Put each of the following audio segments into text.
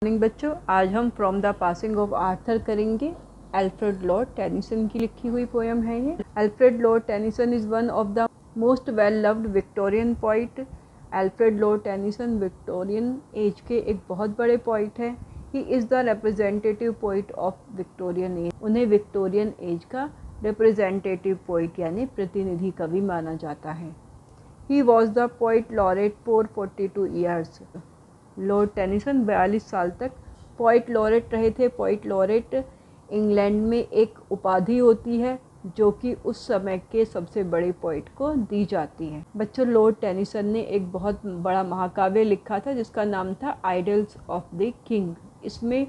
Morning बच्चों, आज हम from the passing of Arthur करेंगे। अल्फ्रेड लॉर्ड टेनिसन की लिखी हुई पोएम है ये। Alfred Lord Tennyson is one of the most well loved Victorian poet. Alfred Lord Tennyson Victorian age के एक बहुत बड़े पोइट हैं। He is the representative poet of Victorian age. उन्हें विक्टोरियन एज का रिप्रेजेंटेटिव पोइट यानी प्रतिनिधि कवि माना जाता है। He was the poet laureate for 42 years. Lord Tennyson 42 साल तक पोइट लॉरेट रहे थे। पोइट लॉरेट इंग्लैंड में एक उपाधि होती है जो कि उस समय के सबसे बड़े पोइट को दी जाती है। बच्चों, लॉर्ड टेनिसन ने एक बहुत बड़ा महाकाव्य लिखा था जिसका नाम था आइडल्स ऑफ द किंग। इसमें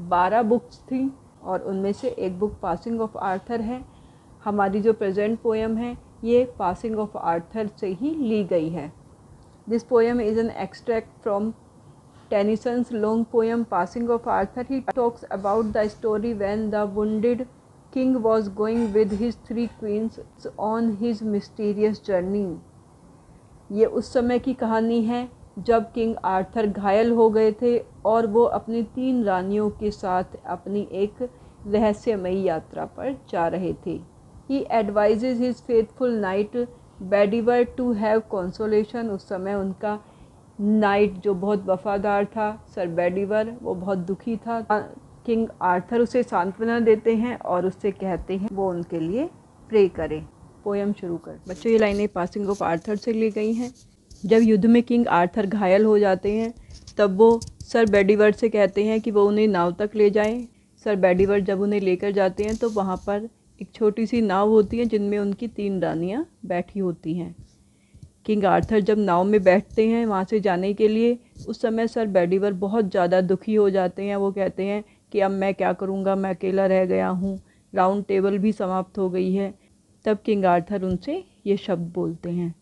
12 बुक्स थी और उनमें से एक बुक पासिंग ऑफ आर्थर है। हमारी जो प्रेजेंट पोएम है ये पासिंग ऑफ आर्थर से ही ली गई है। This poem is an extract from Tennyson's long poem Passing of Arthur. He talks about the story when the wounded king was going with his 3 queens on his mysterious journey. ये उस समय की कहानी है जब किंग आर्थर घायल हो गए थे और वो अपनी 3 रानियों के साथ अपनी एक रहस्यमयी यात्रा पर जा रहे थे। He advises his faithful knight Bedivere to have consolation. उस समय उनका नाइट जो बहुत वफादार था, सर बेडिवर, वो बहुत दुखी था। किंग आर्थर उसे सांत्वना देते हैं और उससे कहते हैं वो उनके लिए प्रे करे। पोएम शुरू कर। बच्चों, ये लाइनें पासिंग ऑफ आर्थर से ली गई हैं। जब युद्ध में किंग आर्थर घायल हो जाते हैं तब वो सर बेडिवर से कहते हैं कि वो उन्हें नाव तक ले जाएं। सर बेडिवर जब उन्हें लेकर जाते हैं तो वहाँ पर एक छोटी सी नाव होती है जिनमें उनकी 3 रानियाँ बैठी होती हैं। किंग आर्थर जब नाव में बैठते हैं वहाँ से जाने के लिए, उस समय सर बेडिवर बहुत ज़्यादा दुखी हो जाते हैं। वो कहते हैं कि अब मैं क्या करूँगा, मैं अकेला रह गया हूँ, राउंड टेबल भी समाप्त हो गई है। तब किंग आर्थर उनसे ये शब्द बोलते हैं,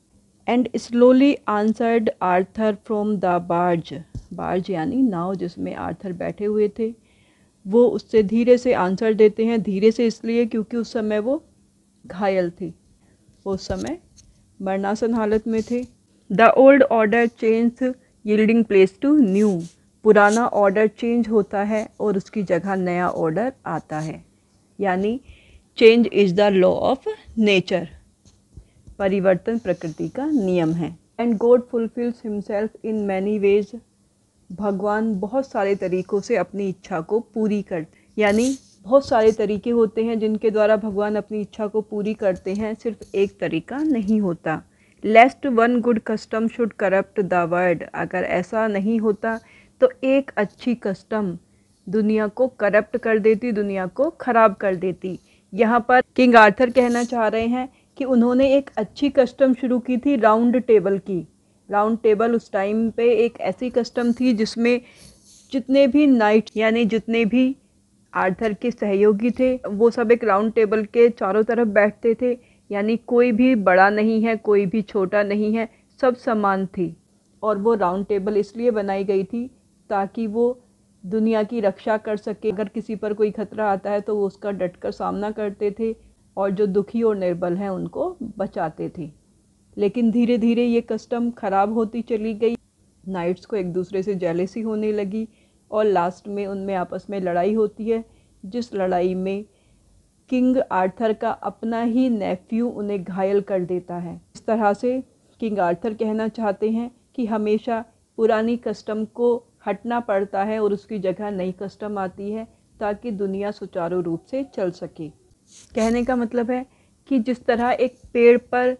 and slowly answered Arthur from the barge. Barge यानी नाव जिसमें आर्थर बैठे हुए थे। वो उससे धीरे से आंसर देते हैं। धीरे से इसलिए क्योंकि उस समय वो घायल थे, उस समय मरणासन हालत में थे। The old order change yielding place to new. पुराना ऑर्डर चेंज होता है और उसकी जगह नया ऑर्डर आता है, यानी change is the law of nature. परिवर्तन प्रकृति का नियम है। And God fulfils himself in many ways. भगवान बहुत सारे तरीक़ों से अपनी इच्छा को पूरी करते, यानी बहुत सारे तरीके होते हैं जिनके द्वारा भगवान अपनी इच्छा को पूरी करते हैं, सिर्फ एक तरीका नहीं होता। Lest one good custom should corrupt the world. अगर ऐसा नहीं होता तो एक अच्छी कस्टम दुनिया को करप्ट कर देती, दुनिया को ख़राब कर देती। यहाँ पर किंग आर्थर कहना चाह रहे हैं कि उन्होंने एक अच्छी कस्टम शुरू की थी राउंड टेबल की। राउंड टेबल उस टाइम पे एक ऐसी कस्टम थी जिसमें जितने भी नाइट यानी जितने भी आर्थर के सहयोगी थे वो सब एक राउंड टेबल के चारों तरफ बैठते थे, यानी कोई भी बड़ा नहीं है, कोई भी छोटा नहीं है, सब समान थी। और वो राउंड टेबल इसलिए बनाई गई थी ताकि वो दुनिया की रक्षा कर सके। अगर किसी पर कोई खतरा आता है तो वो उसका डटकर सामना करते थे और जो दुखी और निर्बल हैं उनको बचाते थे। लेकिन धीरे धीरे ये कस्टम ख़राब होती चली गई। नाइट्स को एक दूसरे से जेलसी होने लगी और लास्ट में उनमें आपस में लड़ाई होती है, जिस लड़ाई में किंग आर्थर का अपना ही नेफ्यू उन्हें घायल कर देता है। इस तरह से किंग आर्थर कहना चाहते हैं कि हमेशा पुरानी कस्टम को हटना पड़ता है और उसकी जगह नई कस्टम आती है ताकि दुनिया सुचारू रूप से चल सके। कहने का मतलब है कि जिस तरह एक पेड़ पर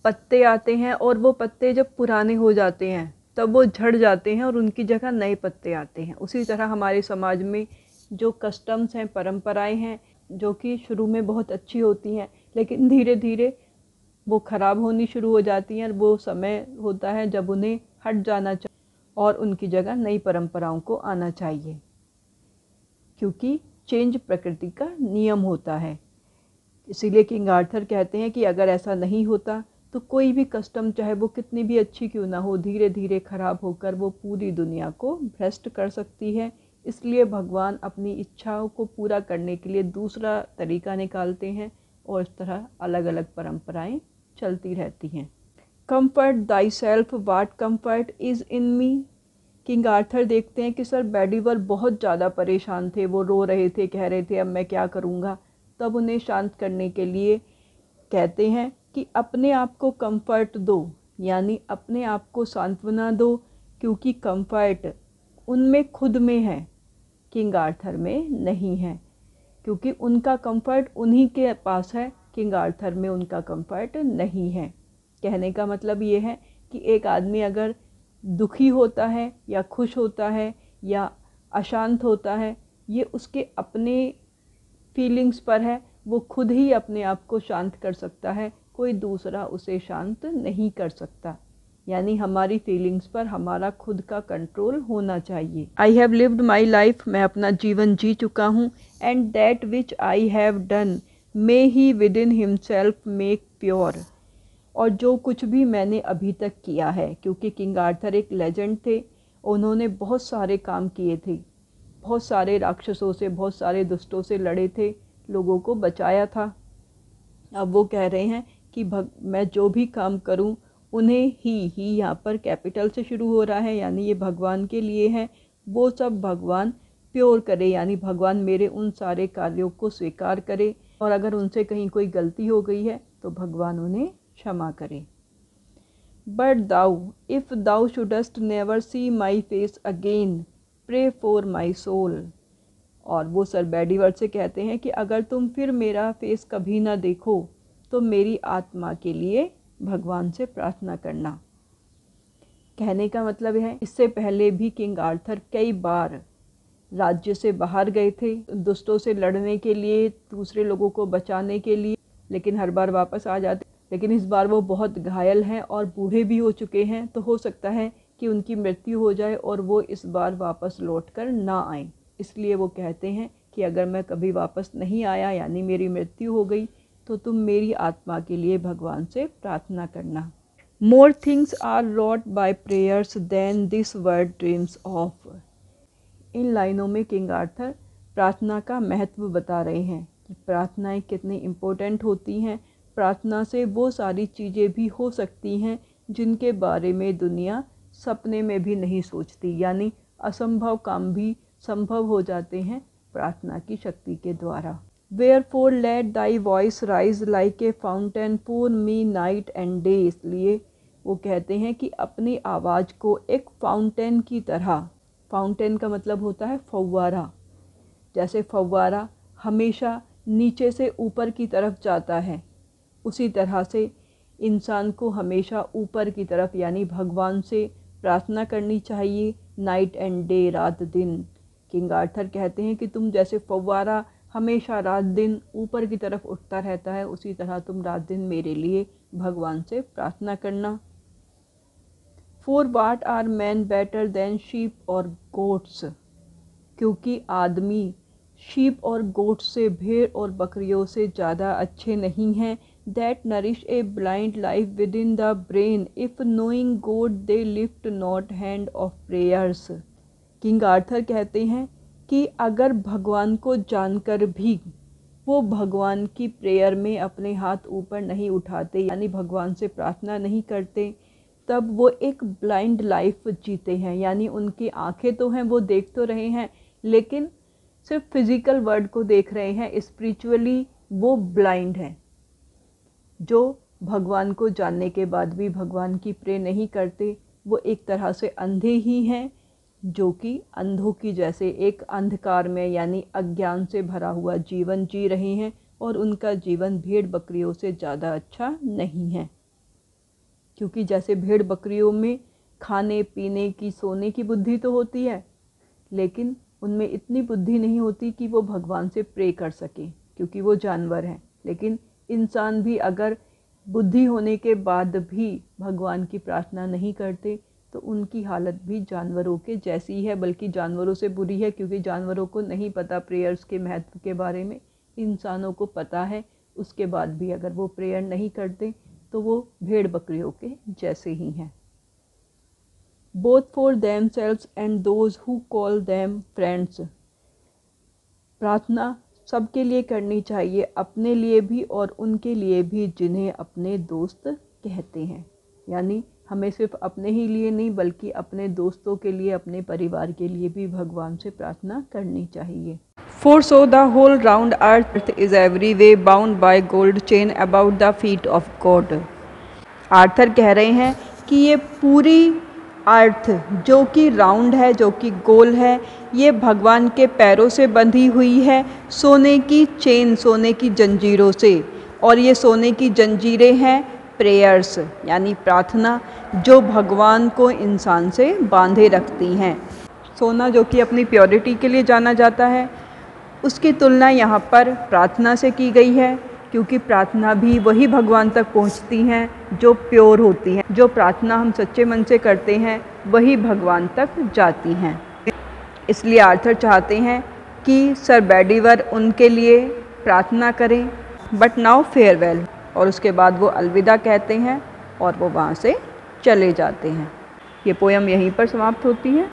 पत्ते आते हैं और वो पत्ते जब पुराने हो जाते हैं तब वो झड़ जाते हैं और उनकी जगह नए पत्ते आते हैं, उसी तरह हमारे समाज में जो कस्टम्स हैं, परंपराएं हैं, जो कि शुरू में बहुत अच्छी होती हैं लेकिन धीरे धीरे वो ख़राब होनी शुरू हो जाती हैं। वो समय होता है जब उन्हें हट जाना चाहिए और उनकी जगह नई परंपराओं को आना चाहिए, क्योंकि चेंज प्रकृति का नियम होता है। इसीलिए किंग आर्थर कहते हैं कि अगर ऐसा नहीं होता तो कोई भी कस्टम, चाहे वो कितनी भी अच्छी क्यों ना हो, धीरे धीरे ख़राब होकर वो पूरी दुनिया को भ्रष्ट कर सकती है। इसलिए भगवान अपनी इच्छाओं को पूरा करने के लिए दूसरा तरीका निकालते हैं और इस तरह अलग अलग परंपराएं चलती रहती हैं। Comfort thy self what comfort is in me. King Arthur देखते हैं कि सर बेडीवर बहुत ज़्यादा परेशान थे, वो रो रहे थे, कह रहे थे अब मैं क्या करूँगा। तब उन्हें शांत करने के लिए कहते हैं कि अपने आप को कंफर्ट दो, यानी अपने आप को सांत्वना दो, क्योंकि कंफर्ट उनमें खुद में है, किंग आर्थर में नहीं है, क्योंकि उनका कंफर्ट उन्हीं के पास है, किंग आर्थर में उनका कंफर्ट नहीं है। कहने का मतलब ये है कि एक आदमी अगर दुखी होता है या खुश होता है या अशांत होता है, ये उसके अपने फीलिंग्स पर है, वो खुद ही अपने आप को शांत कर सकता है, कोई दूसरा उसे शांत नहीं कर सकता। यानी हमारी फीलिंग्स पर हमारा खुद का कंट्रोल होना चाहिए। I have lived my life, मैं अपना जीवन जी चुका हूँ, and that which I have done may he with in himself make pure. और जो कुछ भी मैंने अभी तक किया है, क्योंकि किंग आर्थर एक लेजेंड थे, उन्होंने बहुत सारे काम किए थे, बहुत सारे राक्षसों से, बहुत सारे दुष्टों से लड़े थे, लोगों को बचाया था। अब वो कह रहे हैं कि मैं जो भी काम करूं उन्हें ही यहाँ पर कैपिटल से शुरू हो रहा है, यानी ये भगवान के लिए है, वो सब भगवान प्योर करे, यानी भगवान मेरे उन सारे कार्यों को स्वीकार करे, और अगर उनसे कहीं कोई गलती हो गई है तो भगवान उन्हें क्षमा करे। But thou if thou shouldst never see my face again pray for my soul. और वो सर बेडीवर से कहते हैं कि अगर तुम फिर मेरा फेस कभी ना देखो तो मेरी आत्मा के लिए भगवान से प्रार्थना करना। कहने का मतलब है, इससे पहले भी किंग आर्थर कई बार राज्य से बाहर गए थे दुष्टों से लड़ने के लिए, दूसरे लोगों को बचाने के लिए, लेकिन हर बार वापस आ जाते। लेकिन इस बार वो बहुत घायल हैं और बूढ़े भी हो चुके हैं, तो हो सकता है कि उनकी मृत्यु हो जाए और वो इस बार वापस लौट कर ना आए। इसलिए वो कहते हैं कि अगर मैं कभी वापस नहीं आया, यानी मेरी मृत्यु हो गई, तो तुम मेरी आत्मा के लिए भगवान से प्रार्थना करना। More things are wrought by prayers than this world dreams of. इन लाइनों में किंग आर्थर प्रार्थना का महत्व बता रहे हैं कि प्रार्थनाएं कितनी इम्पोर्टेंट होती हैं। प्रार्थना से वो सारी चीज़ें भी हो सकती हैं जिनके बारे में दुनिया सपने में भी नहीं सोचती, यानी असंभव काम भी संभव हो जाते हैं प्रार्थना की शक्ति के द्वारा। Wherefore let thy voice rise like a fountain for me night and day। इसलिए वो कहते हैं कि अपनी आवाज़ को एक फाउंटेन की तरह, फाउंटेन का मतलब होता है फव्वारा, जैसे फव्वारा हमेशा नीचे से ऊपर की तरफ जाता है, उसी तरह से इंसान को हमेशा ऊपर की तरफ यानी भगवान से प्रार्थना करनी चाहिए, नाइट एंड डे, रात दिन। किंग आर्थर कहते हैं कि तुम जैसे फव्वारा हमेशा रात दिन ऊपर की तरफ उठता रहता है, उसी तरह तुम रात दिन मेरे लिए भगवान से प्रार्थना करना। For what are men better than sheep और गोट्स। क्योंकि आदमी शीप और गोट्स से, भेड़ और बकरियों से ज़्यादा अच्छे नहीं हैं। That nourish a blind life with in the brain if knowing God they lift not hand of prayers. King Arthur कहते हैं कि अगर भगवान को जानकर भी वो भगवान की प्रेयर में अपने हाथ ऊपर नहीं उठाते, यानी भगवान से प्रार्थना नहीं करते, तब वो एक ब्लाइंड लाइफ जीते हैं। यानी उनकी आंखें तो हैं, वो देख तो रहे हैं, लेकिन सिर्फ फिजिकल वर्ल्ड को देख रहे हैं, स्पिरिचुअली वो ब्लाइंड हैं। जो भगवान को जानने के बाद भी भगवान की प्रे नहीं करते, वो एक तरह से अंधे ही हैं, जो कि अंधों की जैसे एक अंधकार में यानी अज्ञान से भरा हुआ जीवन जी रहे हैं, और उनका जीवन भेड़ बकरियों से ज़्यादा अच्छा नहीं है। क्योंकि जैसे भेड़ बकरियों में खाने पीने की, सोने की बुद्धि तो होती है, लेकिन उनमें इतनी बुद्धि नहीं होती कि वो भगवान से प्रे कर सके, क्योंकि वो जानवर हैं। लेकिन इंसान भी अगर बुद्धि होने के बाद भी भगवान की प्रार्थना नहीं करते, तो उनकी हालत भी जानवरों के जैसी है, बल्कि जानवरों से बुरी है, क्योंकि जानवरों को नहीं पता प्रेयर्स के महत्व के बारे में, इंसानों को पता है। उसके बाद भी अगर वो प्रेयर नहीं करते तो वो भेड़ बकरियों के जैसे ही हैं। Both for themselves and those who call them friends. प्रार्थना सबके लिए करनी चाहिए, अपने लिए भी और उनके लिए भी जिन्हें अपने दोस्त कहते हैं। यानी हमें सिर्फ अपने ही लिए नहीं बल्कि अपने दोस्तों के लिए, अपने परिवार के लिए भी भगवान से प्रार्थना करनी चाहिए। For so the whole round earth is every way bound by gold chain about the feet of God। Arthur कह रहे हैं कि ये पूरी अर्थ जो कि राउंड है, जो कि गोल है, ये भगवान के पैरों से बंधी हुई है सोने की चेन, सोने की जंजीरों से। और ये सोने की जंजीरें हैं प्रेयर्स यानी प्रार्थना, जो भगवान को इंसान से बांधे रखती हैं। सोना जो कि अपनी प्योरिटी के लिए जाना जाता है, उसकी तुलना यहाँ पर प्रार्थना से की गई है, क्योंकि प्रार्थना भी वही भगवान तक पहुँचती हैं जो प्योर होती हैं। जो प्रार्थना हम सच्चे मन से करते हैं वही भगवान तक जाती हैं। इसलिए आर्थर चाहते हैं कि सर बेडीवर उनके लिए प्रार्थना करें, बट नाउ फेयरवेल। और उसके बाद वो अलविदा कहते हैं और वो वहाँ से चले जाते हैं। ये पोयम यहीं पर समाप्त होती है।